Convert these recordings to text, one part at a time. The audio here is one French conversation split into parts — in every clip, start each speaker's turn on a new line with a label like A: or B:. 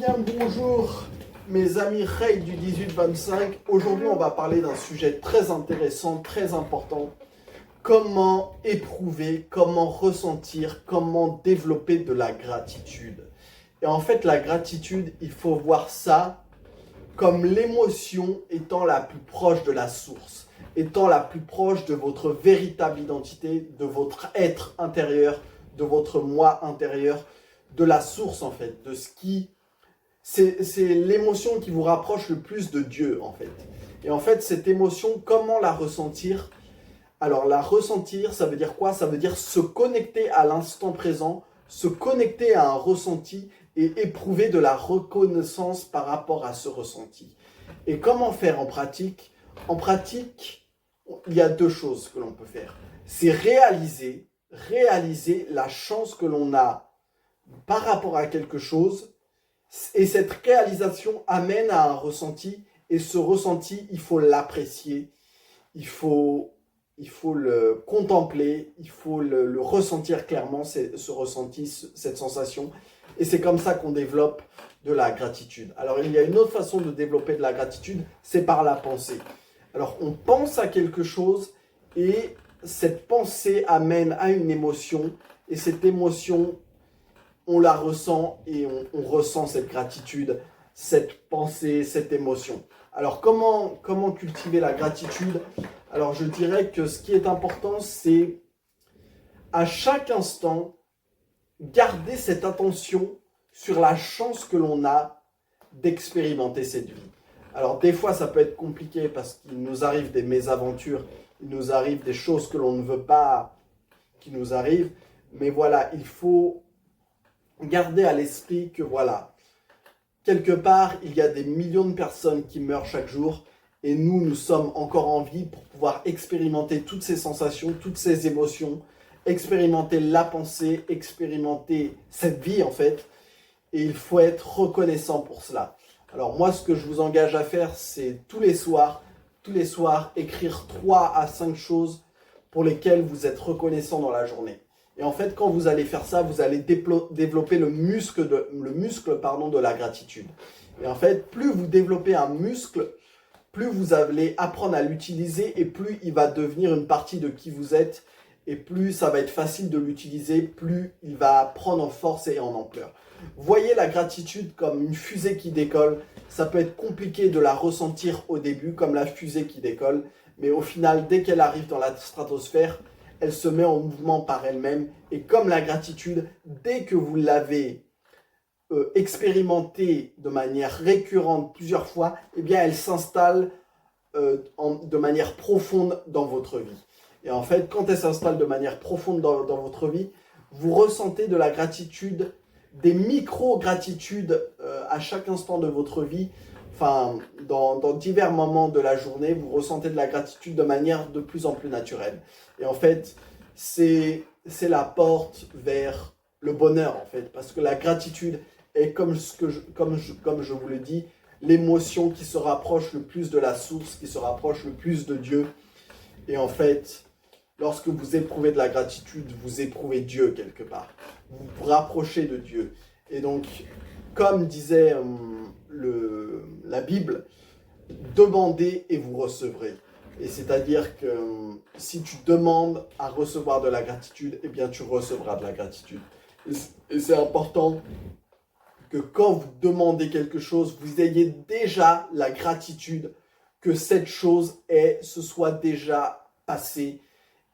A: bien le bonjour mes amis Ray du 18-25. Aujourd'hui on va parler d'un sujet très intéressant, très important. Comment éprouver, comment ressentir, comment développer de la gratitude. Et en fait la gratitude, il faut voir ça comme l'émotion étant la plus proche de la source, étant la plus proche de votre véritable identité, de votre être intérieur, de votre moi intérieur, de la source en fait, de ce qui... C'est l'émotion qui vous rapproche le plus de Dieu en fait. Et en fait cette émotion, comment la ressentir? Alors la ressentir, ça veut dire quoi? Ça veut dire se connecter à l'instant présent, se connecter à un ressenti et éprouver de la reconnaissance par rapport à ce ressenti. Et comment faire en pratique? En pratique, il y a deux choses que l'on peut faire. C'est réaliser la chance que l'on a par rapport à quelque chose. Et cette réalisation amène à un ressenti. Et ce ressenti, il faut l'apprécier. Il faut le contempler. Il faut le ressentir clairement, ce ressenti, cette sensation. Et c'est comme ça qu'on développe de la gratitude. Alors, il y a une autre façon de développer de la gratitude, c'est par la pensée. Alors, on pense à quelque chose et cette pensée amène à une émotion. Et cette émotion, on la ressent et on ressent cette gratitude, cette pensée, cette émotion. Alors, comment cultiver la gratitude? Alors, je dirais que ce qui est important, c'est à chaque instant, garder cette attention sur la chance que l'on a d'expérimenter cette vie. Alors, des fois, ça peut être compliqué parce qu'il nous arrive des mésaventures, il nous arrive des choses que l'on ne veut pas qui nous arrivent. Mais voilà, il faut garder à l'esprit que voilà, quelque part, il y a des millions de personnes qui meurent chaque jour et nous sommes encore en vie pour pouvoir expérimenter toutes ces sensations, toutes ces émotions, expérimenter la pensée, expérimenter cette vie en fait. Et il faut être reconnaissant pour cela. Alors moi, ce que je vous engage à faire, c'est tous les soirs, écrire 3 à 5 choses pour lesquelles vous êtes reconnaissant dans la journée. Et en fait, quand vous allez faire ça, vous allez développer le muscle de la gratitude. Et en fait, plus vous développez un muscle, plus vous allez apprendre à l'utiliser et plus il va devenir une partie de qui vous êtes. Et plus ça va être facile de l'utiliser, plus il va prendre en force et en ampleur. Voyez la gratitude comme une fusée qui décolle. Ça peut être compliqué de la ressentir au début, comme la fusée qui décolle. Mais au final, dès qu'elle arrive dans la stratosphère, elle se met en mouvement par elle-même. Et comme la gratitude, dès que vous l'avez expérimentée de manière récurrente plusieurs fois, eh bien, elle s'installe de manière profonde dans votre vie. Et en fait, quand elle s'installe de manière profonde dans votre vie, vous ressentez de la gratitude, des micro-gratitudes à chaque instant de votre vie. Enfin, dans divers moments de la journée, vous ressentez de la gratitude de manière de plus en plus naturelle. Et en fait, c'est la porte vers le bonheur, en fait. Parce que la gratitude est, comme je vous le dis, l'émotion qui se rapproche le plus de la source, qui se rapproche le plus de Dieu. Et en fait, lorsque vous éprouvez de la gratitude, vous éprouvez Dieu quelque part. Vous vous rapprochez de Dieu. Et donc, comme disait la Bible, demandez et vous recevrez. Et c'est-à-dire que si tu demandes à recevoir de la gratitude, eh bien tu recevras de la gratitude. Et c'est important que quand vous demandez quelque chose, vous ayez déjà la gratitude que cette chose se soit déjà passée,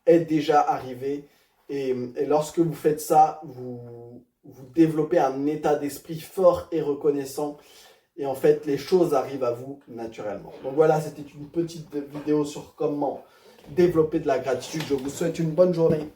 A: est déjà arrivée. Et lorsque vous faites ça, vous développez un état d'esprit fort et reconnaissant. Et en fait, les choses arrivent à vous naturellement. Donc voilà, c'était une petite vidéo sur comment développer de la gratitude. Je vous souhaite une bonne journée.